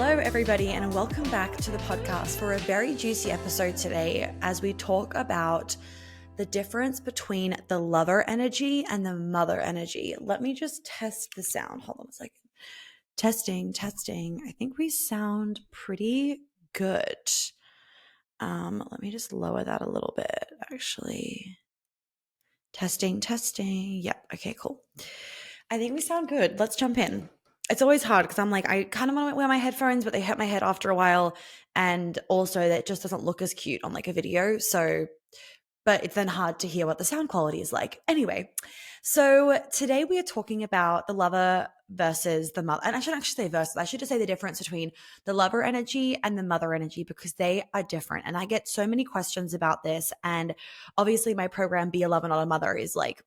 Hello, everybody, and welcome back to the podcast for a very juicy episode today as we talk about the difference between the lover energy and the mother energy. Let me just test the sound. Hold on a second. Testing. I think we sound pretty good. Let me just lower that a little bit, actually. Testing. Yep. Okay, cool. I think we sound good. Let's jump in. It's always hard because I'm like, I kind of want to wear my headphones, but they hurt my head after a while. And also that just doesn't look as cute on like a video. So, but it's then hard to hear what the sound quality is like. Anyway, so today we are talking about the lover versus the mother. And I shouldn't actually say versus. I should just say the difference between the lover energy and the mother energy because they are different. And I get so many questions about this. And obviously my program, Be a Lover, Not a Mother, is like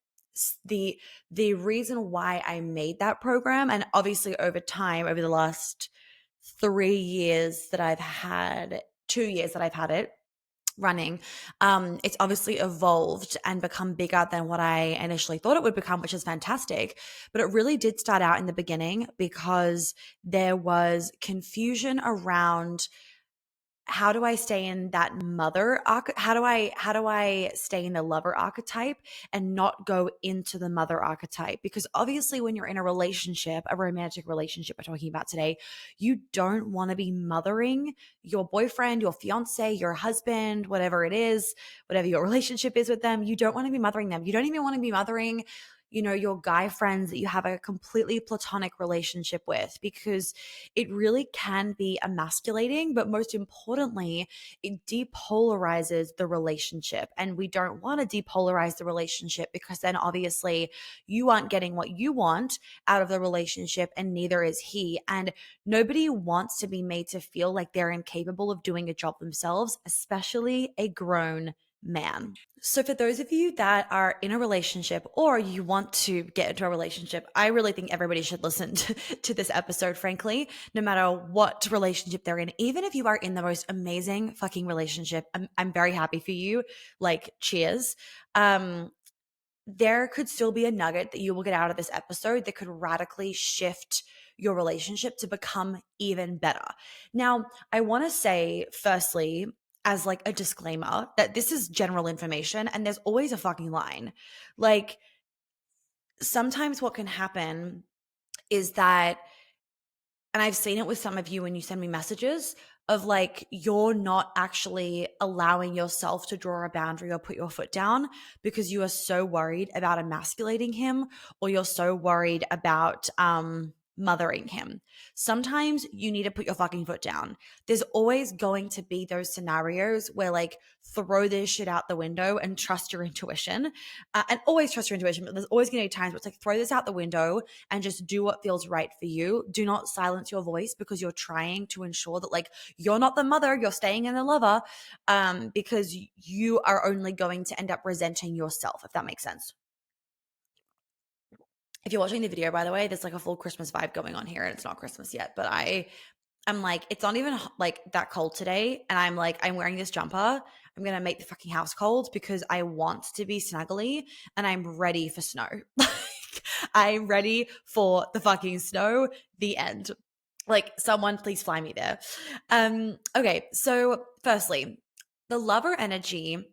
the reason why I made that program. And obviously over time, over the last 2 years that I've had it running, it's obviously evolved and become bigger than what I initially thought it would become, which is fantastic. But it really did start out in the beginning because there was confusion around how do I stay in that how do I stay in the lover archetype and not go into the mother archetype? Because obviously when you're in a relationship, a romantic relationship we're talking about today, you don't want to be mothering your boyfriend, your fiance, your husband, whatever it is, whatever your relationship is with them. You don't want to be mothering them. You don't even want to be mothering your guy friends that you have a completely platonic relationship with, because it really can be emasculating, but most importantly, it depolarizes the relationship. And we don't want to depolarize the relationship because then obviously you aren't getting what you want out of the relationship and neither is he. And nobody wants to be made to feel like they're incapable of doing a job themselves, especially a grown man. So for those of you that are in a relationship or you want to get into a relationship, I really think everybody should listen to this episode, frankly, no matter what relationship they're in. Even if you are in the most amazing fucking relationship, I'm very happy for you. Like, cheers. There could still be a nugget that you will get out of this episode that could radically shift your relationship to become even better. Now, I want to say, firstly, as like a disclaimer, that this is general information and there's always a fucking line. Like, sometimes what can happen is that, and I've seen it with some of you when you send me messages of like, you're not actually allowing yourself to draw a boundary or put your foot down because you are so worried about emasculating him, or you're so worried about mothering him. Sometimes you need to put your fucking foot down. There's always going to be those scenarios where like, throw this shit out the window and trust your intuition, and always trust your intuition. But there's always going to be times where it's like, throw this out the window and just do what feels right for you. Do not silence your voice because you're trying to ensure that like, you're not the mother, you're staying in the lover, because you are only going to end up resenting yourself, if that makes sense. If you're watching the video, by the way, there's like a full Christmas vibe going on here and it's not Christmas yet, but I'm like, it's not even like that cold today. And I'm like, I'm wearing this jumper. I'm going to make the fucking house cold because I want to be snuggly and I'm ready for snow. Like, I'm ready for the fucking snow, the end. Like, someone please fly me there. Okay. So firstly, the lover energy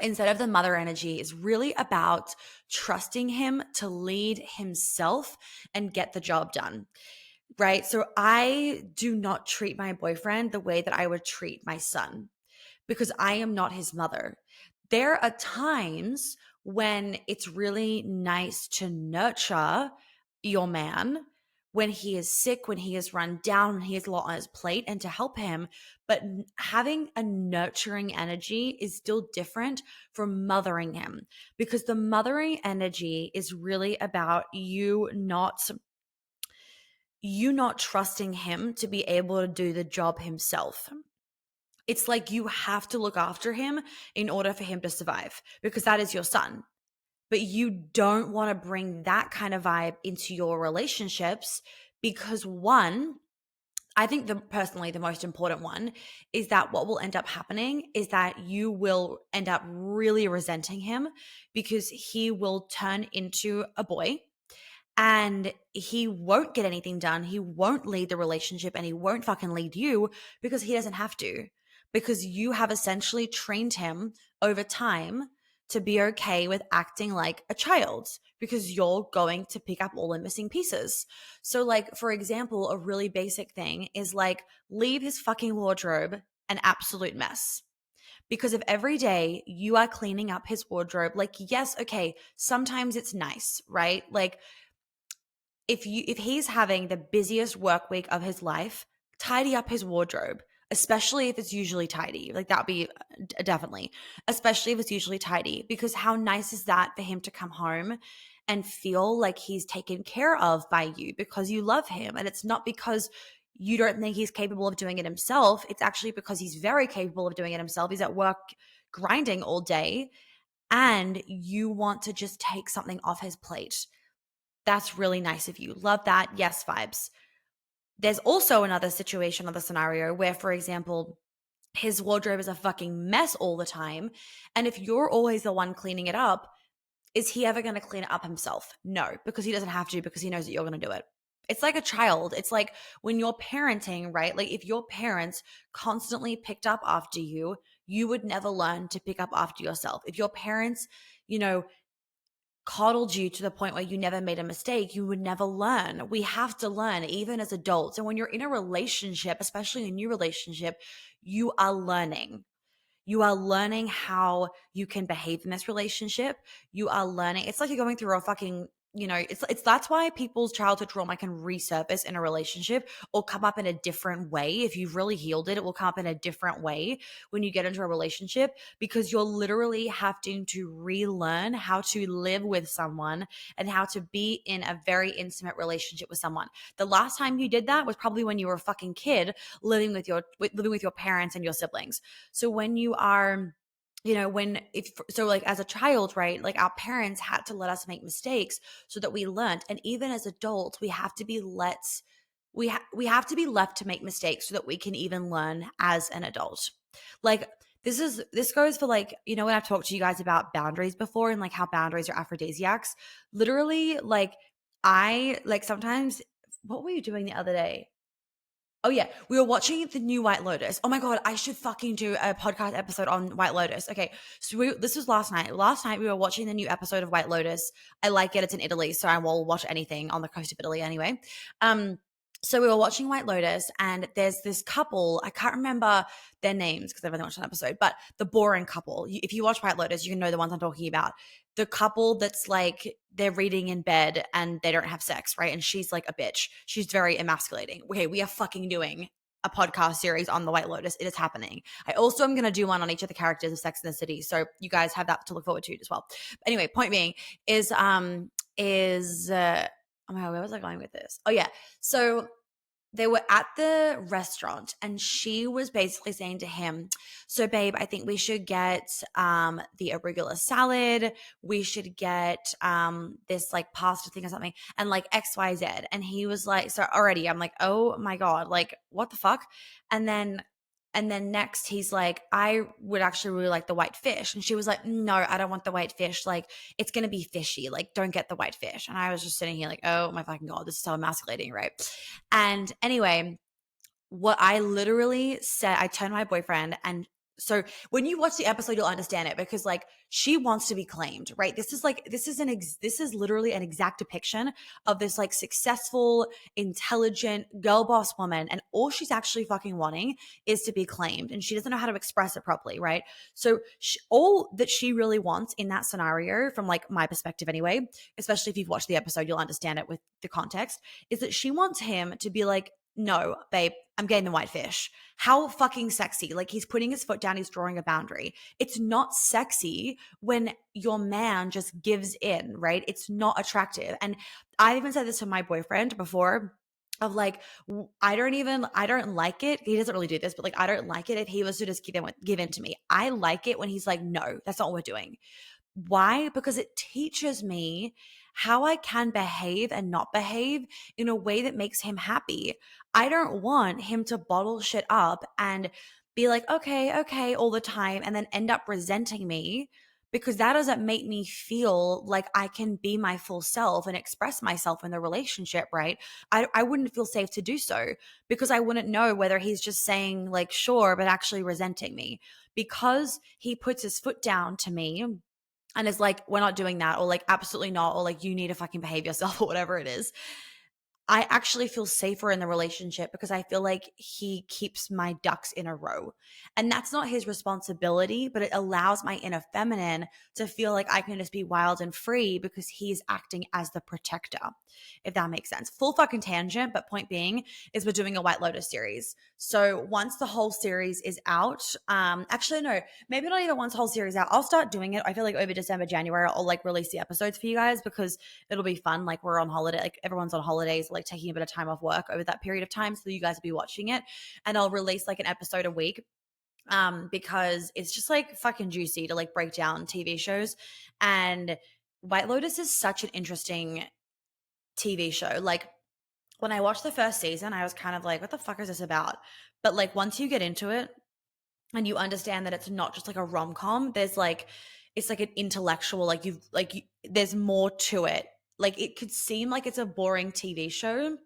instead of the mother energy is really about trusting him to lead himself and get the job done. Right. So I do not treat my boyfriend the way that I would treat my son because I am not his mother. There are times when it's really nice to nurture your man when he is sick, when he is run down, when he has a lot on his plate, and to help him. But having a nurturing energy is still different from mothering him, because the mothering energy is really about you not trusting him to be able to do the job himself. It's like you have to look after him in order for him to survive because that is your son. But you don't want to bring that kind of vibe into your relationships because, one, I think personally the most important one is that what will end up happening is that you will end up really resenting him because he will turn into a boy and he won't get anything done. He won't lead the relationship and he won't fucking lead you because he doesn't have to. Because you have essentially trained him over time to be okay with acting like a child because you're going to pick up all the missing pieces. So, like, for example, a really basic thing is like leave his fucking wardrobe an absolute mess. Because if every day you are cleaning up his wardrobe, like, yes, okay, sometimes it's nice, right? Like, if he's having the busiest work week of his life, tidy up his wardrobe, especially if it's usually tidy. Like that'd be definitely, especially if it's usually tidy, because how nice is that for him to come home and feel like he's taken care of by you because you love him. And it's not because you don't think he's capable of doing it himself. It's actually because he's very capable of doing it himself. He's at work grinding all day and you want to just take something off his plate. That's really nice of you. Love that. Yes, vibes. There's also another situation, another scenario where, for example, his wardrobe is a fucking mess all the time. And if you're always the one cleaning it up, is he ever going to clean it up himself? No, because he doesn't have to, because he knows that you're going to do it. It's like a child. It's like when you're parenting, right? Like if your parents constantly picked up after you, you would never learn to pick up after yourself. If your parents, you know, coddled you to the point where you never made a mistake, you would never learn. We have to learn even as adults. And when you're in a relationship, especially a new relationship, you are learning. You are learning how you can behave in this relationship. You are learning. It's like you're going through a fucking, it's that's why people's childhood trauma can resurface in a relationship or come up in a different way. If you've really healed it, it will come up in a different way when you get into a relationship because you're literally having to relearn how to live with someone and how to be in a very intimate relationship with someone. The last time you did that was probably when you were a fucking kid living with your parents and your siblings. So when you are, like as a child, right, like our parents had to let us make mistakes so that we learned. And even as adults, we have to be we have to be left to make mistakes so that we can even learn as an adult. Like this goes for, like, when I've talked to you guys about boundaries before and like how boundaries are aphrodisiacs. Literally, like I like sometimes, what were you doing the other day? Oh yeah, we were watching the new White Lotus. Oh my god, I should fucking do a podcast episode on White Lotus. Okay, so this was last night. Last night we were watching the new episode of White Lotus. I like it. It's in Italy, so I will watch anything on the coast of Italy anyway. So we were watching White Lotus, and there's this couple. I can't remember their names because I've only watched an episode, but the boring couple. If you watch White Lotus, you can know the ones I'm talking about. The couple that's like they're reading in bed and they don't have sex, right? And she's like a bitch. She's very emasculating. Okay, we are fucking doing a podcast series on the White Lotus. It is happening. I also am going to do one on each of the characters of Sex and the City, so you guys have that to look forward to as well. But anyway, point being is oh my god, where was I going with this? Oh yeah, so they were at the restaurant and she was basically saying to him, so babe, I think we should get the arugula salad. We should get this like pasta thing or something and like XYZ. And he was like, so already I'm like, oh my God, like what the fuck? And then next he's like, I would actually really like the white fish. And she was like, no, I don't want the white fish. Like it's going to be fishy. Like don't get the white fish. And I was just sitting here like, oh my fucking God, this is so emasculating, right? And anyway, what I literally said, I turned to my boyfriend, and so when you watch the episode, you'll understand it because like she wants to be claimed, right? This is literally an exact depiction of this like successful, intelligent girl boss woman. And all she's actually fucking wanting is to be claimed. And she doesn't know how to express it properly, right? So all that she really wants in that scenario, from like my perspective anyway, especially if you've watched the episode, you'll understand it with the context, is that she wants him to be like, no, babe, I'm getting the white fish. How fucking sexy. Like he's putting his foot down, he's drawing a boundary. It's not sexy when your man just gives in, right? It's not attractive. And I even said this to my boyfriend before of like, I don't like it. He doesn't really do this, but like, I don't like it if he was to just give in to me. I like it when he's like, no, that's not what we're doing. Why? Because it teaches me how I can behave and not behave in a way that makes him happy. I don't want him to bottle shit up and be like, okay, all the time, and then end up resenting me because that doesn't make me feel like I can be my full self and express myself in the relationship, right? I wouldn't feel safe to do so because I wouldn't know whether he's just saying like, sure, but actually resenting me. Because he puts his foot down to me and is like, we're not doing that, or like, absolutely not, or like, you need to fucking behave yourself, or whatever it is. I actually feel safer in the relationship because I feel like he keeps my ducks in a row. And that's not his responsibility, but it allows my inner feminine to feel like I can just be wild and free because he's acting as the protector, if that makes sense. Full fucking tangent, but point being is we're doing a White Lotus series. So once the whole series is out, actually, no, maybe not even once the whole series out, I'll start doing it. I feel like over December, January, I'll like release the episodes for you guys because it'll be fun. Like we're on holiday, like everyone's on holidays, like taking a bit of time off work over that period of time. So you guys will be watching it and I'll release like an episode a week because it's just like fucking juicy to like break down TV shows. And White Lotus is such an interesting TV show. Like when I watched the first season, I was kind of like, what the fuck is this about? But like once you get into it and you understand that it's not just like a rom-com, there's like, it's like an intellectual, like there's more to it. Like it could seem like it's a boring TV show,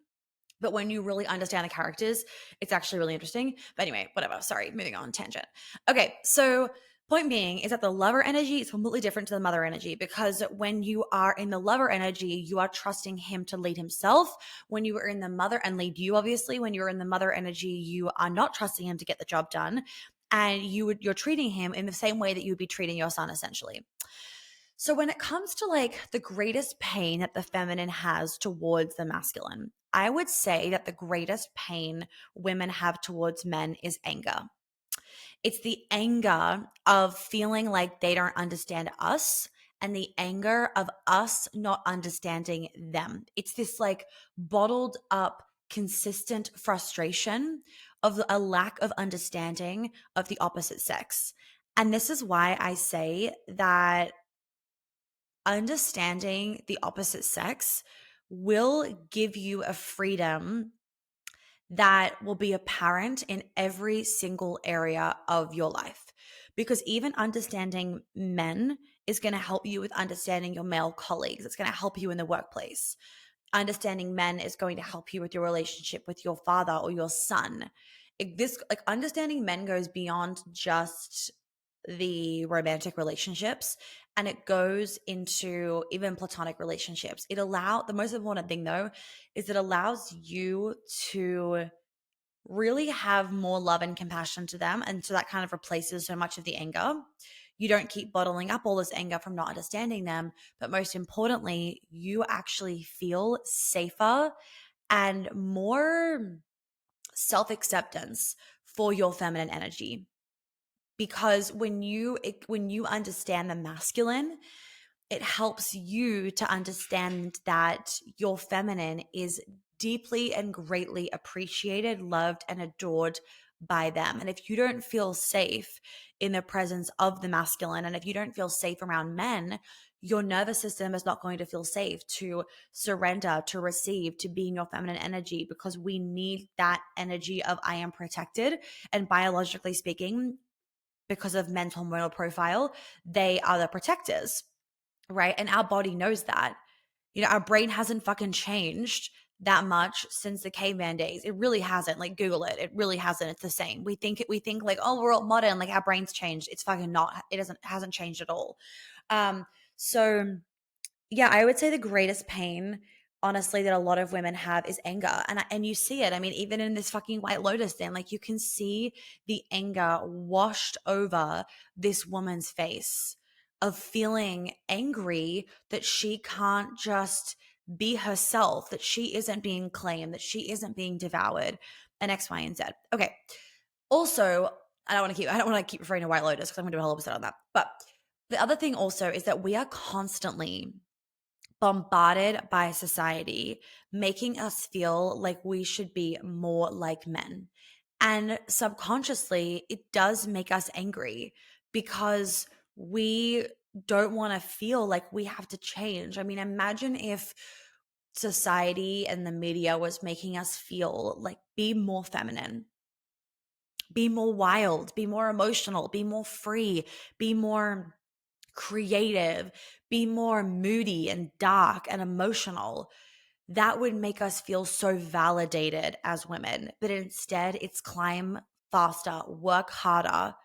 but when you really understand the characters, it's actually really interesting. But anyway, whatever. Sorry, moving on, tangent. Okay, so point being is that the lover energy is completely different to the mother energy because when you are in the lover energy, you are trusting him to lead himself. When you are in the mother and lead you, obviously, when you're in the mother energy, you are not trusting him to get the job done. And you're treating him in the same way that you would be treating your son, essentially. So when it comes to like the greatest pain that the feminine has towards the masculine, I would say that the greatest pain women have towards men is anger. It's the anger of feeling like they don't understand us and the anger of us not understanding them. It's this like bottled up, consistent frustration of a lack of understanding of the opposite sex. And this is why I say that understanding the opposite sex will give you a freedom that will be apparent in every single area of your life. Because even understanding men is going to help you with understanding your male colleagues. It's going to help you in the workplace. Understanding men is going to help you with your relationship with your father or your son. This like understanding men goes beyond just the romantic relationships and it goes into even platonic relationships. The most important thing though is it allows you to really have more love and compassion to them, and so that kind of replaces so much of the anger. You don't keep bottling up all this anger from not understanding them, but most importantly, you actually feel safer and more self-acceptance for your feminine energy. Because when you understand the masculine, it helps you to understand that your feminine is deeply and greatly appreciated, loved, and adored by them. And if you don't feel safe in the presence of the masculine, and if you don't feel safe around men, your nervous system is not going to feel safe to surrender, to receive, to be in your feminine energy, because we need that energy of I am protected. And biologically speaking, because of men's hormonal profile, they are the protectors, right? And our body knows that. You know, our brain hasn't fucking changed that much since the caveman days. It really hasn't. Like Google it. It really hasn't. It's the same. We think like, oh, we're all modern, like our brains changed. It's fucking not. It hasn't changed at all. So yeah, I would say the greatest pain, honestly, that a lot of women have is anger. And you see it. I mean, even in this fucking White Lotus thing, like you can see the anger washed over this woman's face of feeling angry that she can't just be herself, that she isn't being claimed, that she isn't being devoured, and X, Y, and Z. Okay. Also, I don't want to keep referring to White Lotus because I'm gonna do a whole episode on that. But the other thing also is that we are constantly bombarded by society, making us feel like we should be more like men. And subconsciously, it does make us angry because we don't want to feel like we have to change. I mean, imagine if society and the media was making us feel like be more feminine, be more wild, be more emotional, be more free, be more creative, be more moody and dark and emotional, that would make us feel so validated as women. But instead, it's climb faster, work harder,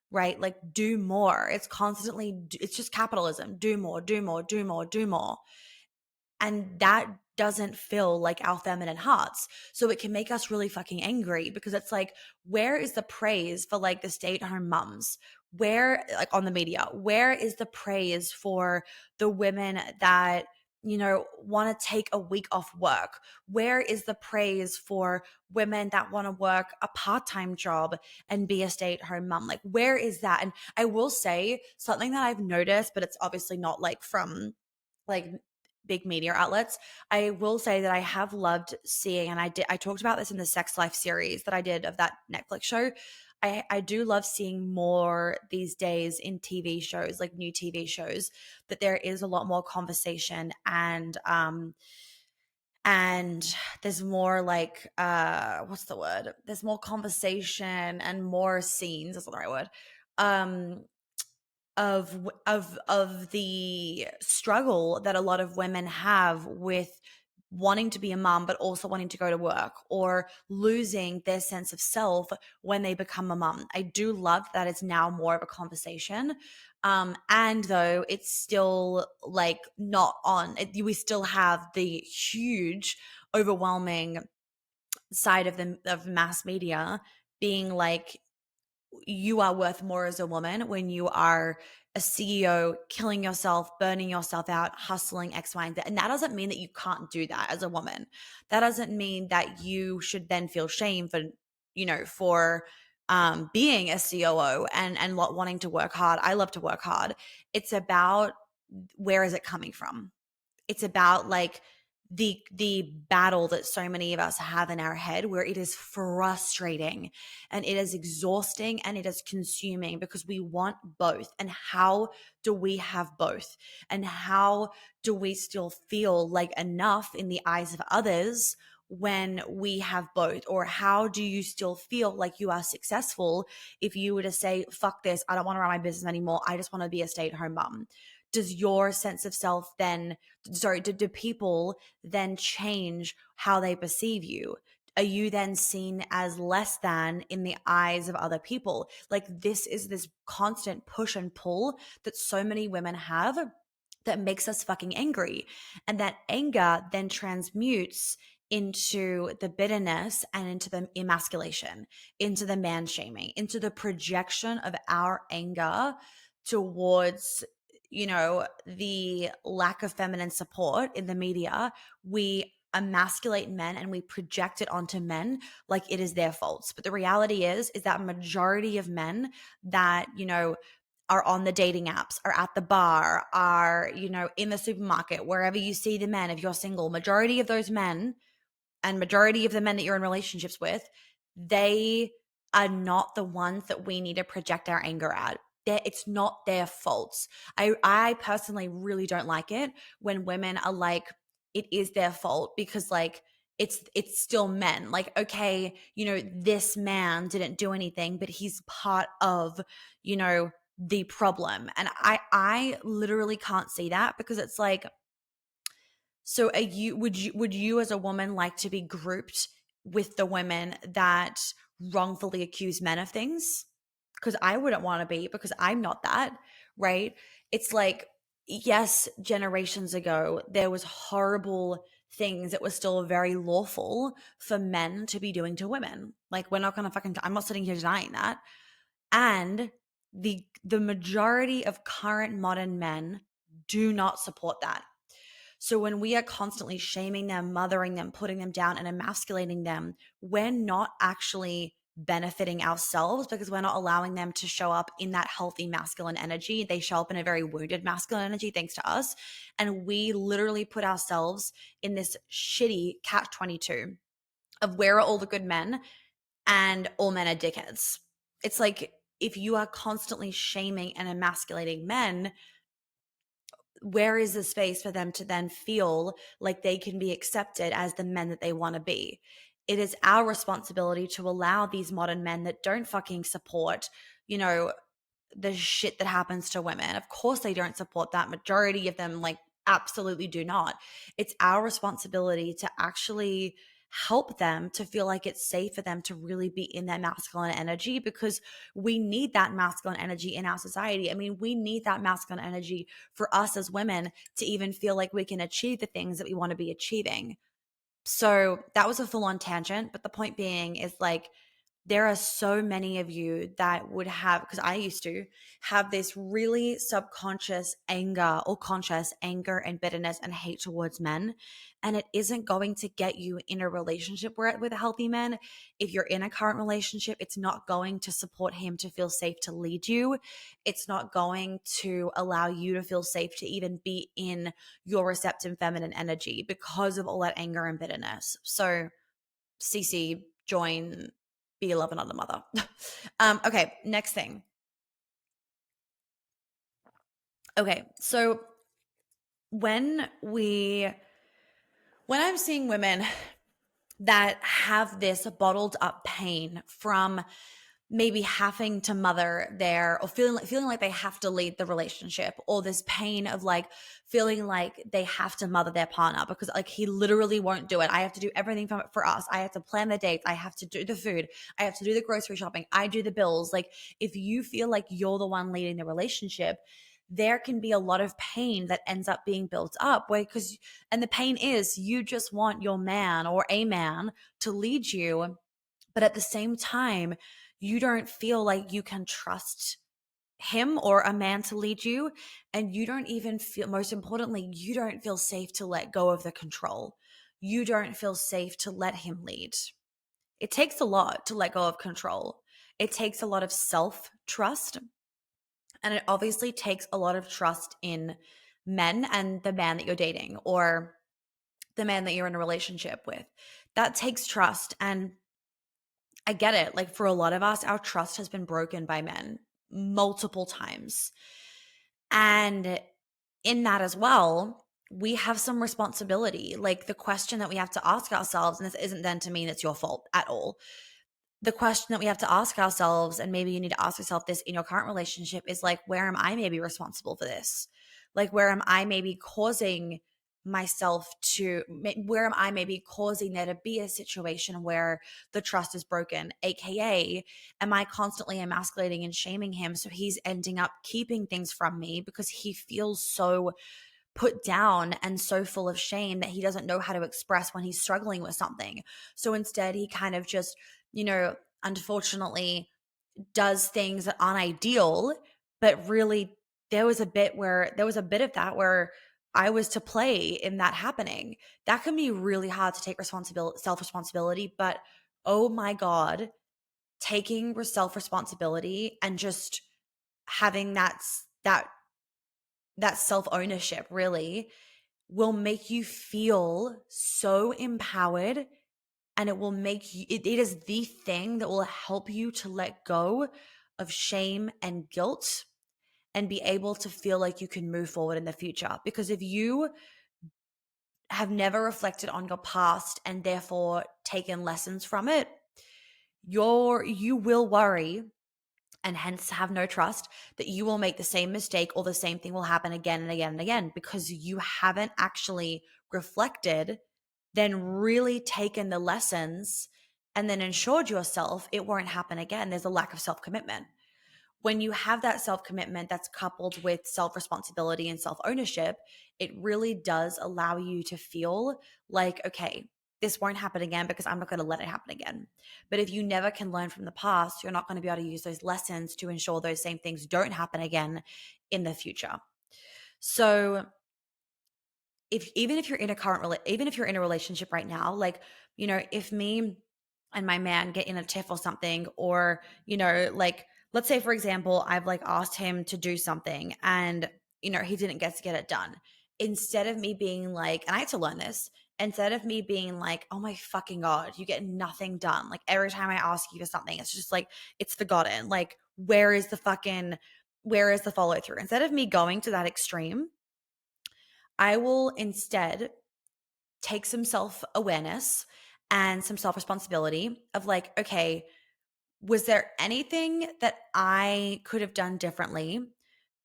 right? Like do more. It's constantly, it's just capitalism. Do more, do more, do more, do more. And that doesn't feel like our feminine hearts. So it can make us really fucking angry because it's like, where is the praise for like the stay at home mums? Where, like on the media, where is the praise for the women that, you know, want to take a week off work? Where is the praise for women that want to work a part time job and be a stay at home mum? Like, where is that? And I will say something that I've noticed, but it's obviously not like from like big media outlets. I will say that I have loved seeing, and I talked about this in the Sex Life series that I did of that Netflix show. I do love seeing more these days in TV shows, like new TV shows, that there is a lot more conversation and there's more like what's the word? There's more conversation and more scenes, that's not the right word. Um of the struggle that a lot of women have with wanting to be a mom but also wanting to go to work or losing their sense of self when they become a mom. I do love that it's now more of a conversation. And though it's still like not on it, we still have the huge overwhelming side of mass media being like, you are worth more as a woman when you are a CEO, killing yourself, burning yourself out, hustling X, Y, and Z. And that doesn't mean that you can't do that as a woman. That doesn't mean that you should then feel shame for, you know, for being a COO and wanting to work hard. I love to work hard. It's about, where is it coming from? It's about like the battle that so many of us have in our head, where it is frustrating and it is exhausting and it is consuming because we want both. And how do we have both? And how do we still feel like enough in the eyes of others when we have both? Or how do you still feel like you are successful if you were to say, fuck this, I don't want to run my business anymore, I just want to be a stay-at-home mom? Does your sense of self then, do people then change how they perceive you? Are you then seen as less than in the eyes of other people? Like, this is this constant push and pull that so many women have that makes us fucking angry. And that anger then transmutes into the bitterness and into the emasculation, into the man shaming, into the projection of our anger towards, you know, the lack of feminine support in the media. We emasculate men and we project it onto men like it is their faults. But the reality is that majority of men that, you know, are on the dating apps, are at the bar, are, you know, in the supermarket, wherever you see the men, if you're single, majority of those men and majority of the men that you're in relationships with, they are not the ones that we need to project our anger at. It's not their faults. I personally really don't like it when women are like, it is their fault, because like it's still men. Like, okay, you know, this man didn't do anything, but he's part of, you know, the problem. And I literally can't see that, because it's like, so would you as a woman like to be grouped with the women that wrongfully accuse men of things? Because I wouldn't want to be, because I'm not that, right? It's like, yes, generations ago there was horrible things that were still very lawful for men to be doing to women. Like, we're not going to fucking, I'm not sitting here denying that. And the majority of current modern men do not support that. So when we are constantly shaming them, mothering them, putting them down, and emasculating them, we're not actually benefiting ourselves, because we're not allowing them to show up in that healthy masculine energy. They show up in a very wounded masculine energy thanks to us. And we literally put ourselves in this shitty catch-22 of, where are all the good men, and all men are dickheads. It's like, if you are constantly shaming and emasculating men, where is the space for them to then feel like they can be accepted as the men that they want to be? It is our responsibility to allow these modern men that don't fucking support, you know, the shit that happens to women. Of course they don't support that. Majority of them like absolutely do not. It's our responsibility to actually help them to feel like it's safe for them to really be in their masculine energy, because we need that masculine energy in our society. I mean, we need that masculine energy for us as women to even feel like we can achieve the things that we want to be achieving. So that was a full on tangent, but the point being is like, there are so many of you that would have, because I used to have this really subconscious anger or conscious anger and bitterness and hate towards men. And it isn't going to get you in a relationship with a healthy man. If you're in a current relationship, it's not going to support him to feel safe to lead you. It's not going to allow you to feel safe to even be in your receptive feminine energy because of all that anger and bitterness. So, CC, join, be a love another mother. Okay, next thing. Okay, so when I'm seeing women that have this bottled up pain from maybe having to mother their, or feeling like they have to lead the relationship, or this pain of like feeling like they have to mother their partner because like he literally won't do it. I have to do everything for us. I have to plan the dates. I have to do the food. I have to do the grocery shopping. I do the bills. Like if you feel like you're the one leading the relationship, there can be a lot of pain that ends up being built up and the pain is you just want your man or a man to lead you, but at the same time, you don't feel like you can trust him or a man to lead you. And you don't even feel, most importantly, you don't feel safe to let go of the control. You don't feel safe to let him lead. It takes a lot to let go of control. It takes a lot of self trust. And it obviously takes a lot of trust in men and the man that you're dating or the man that you're in a relationship with. That takes trust. And I get it. Like for a lot of us, our trust has been broken by men multiple times. And in that as well, we have some responsibility. Like the question that we have to ask ourselves, and this isn't then to mean it's your fault at all. The question that we have to ask ourselves, and maybe you need to ask yourself this in your current relationship, is like, where am I maybe responsible for this? Like, where am I maybe causing where am I maybe causing there to be a situation where the trust is broken? AKA, am I constantly emasculating and shaming him so he's ending up keeping things from me because he feels so put down and so full of shame that he doesn't know how to express when he's struggling with something. So instead, he kind of just, unfortunately does things that aren't ideal, but really there was a bit of that where I was to play in that happening. That can be really hard to take self-responsibility, but oh my God, taking self-responsibility and just having that self-ownership really will make you feel so empowered, and it will make you, it is the thing that will help you to let go of shame and guilt and be able to feel like you can move forward in the future. Because if you have never reflected on your past and therefore taken lessons from it, you will worry and hence have no trust that you will make the same mistake or the same thing will happen again and again and again because you haven't actually reflected, then really taken the lessons and then ensured yourself it won't happen again. There's a lack of self-commitment. When you have that self-commitment that's coupled with self-responsibility and self-ownership, it really does allow you to feel like, okay, this won't happen again because I'm not going to let it happen again. But if you never can learn from the past, you're not going to be able to use those lessons to ensure those same things don't happen again in the future. So even if you're in a relationship right now, like, if me and my man get in a tiff or something, or, like, let's say, for example, I've like asked him to do something and, he didn't get to get it done. Instead of me being like, and I had to learn this, instead of me being like, oh my fucking God, you get nothing done. Like every time I ask you for something, it's just like, it's forgotten. Like, where is the follow through? Instead of me going to that extreme, I will instead take some self-awareness and some self-responsibility of like, okay, was there anything that I could have done differently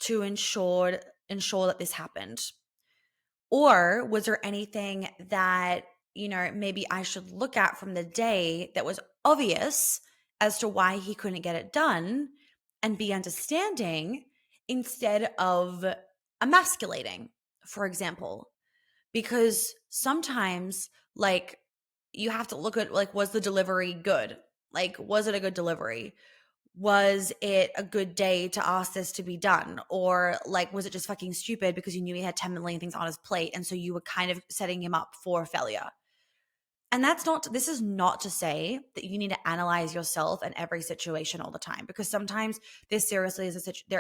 to ensure that this happened? Or was there anything that, maybe I should look at from the day that was obvious as to why he couldn't get it done and be understanding instead of emasculating, for example? Because sometimes, like, you have to look at, like, was the delivery good? Like, was it a good delivery? Was it a good day to ask this to be done? Or, like, was it just fucking stupid because you knew he had 10 million things on his plate and so you were kind of setting him up for failure? And this is not to say that you need to analyze yourself in every situation all the time, because sometimes there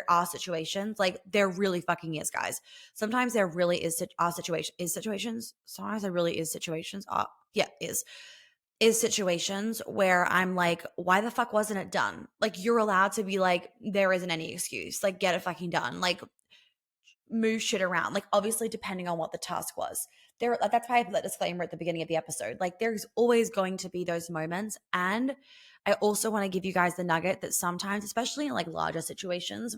are situations, like there really fucking is, guys. Sometimes there really are situations. Sometimes there really is situations. Yeah, is situations where I'm like, why the fuck wasn't it done? Like, you're allowed to be like, there isn't any excuse. Like, get it fucking done. Like, move shit around. Like, obviously, depending on what the task was. That's why I put that disclaimer at the beginning of the episode. Like, there's always going to be those moments. And I also want to give you guys the nugget that sometimes, especially in like larger situations,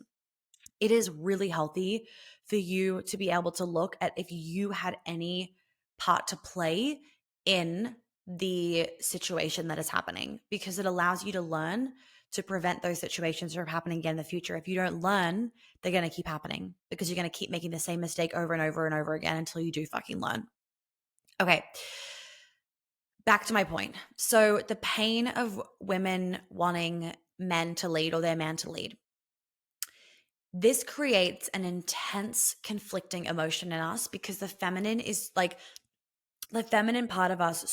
it is really healthy for you to be able to look at if you had any part to play in the situation that is happening, because it allows you to learn to prevent those situations from happening again in the future. If you don't learn, they're going to keep happening because you're going to keep making the same mistake over and over and over again until you do fucking learn. Okay. Back to my point. So the pain of women wanting men to lead or their man to lead. This creates an intense conflicting emotion in us because the feminine part of us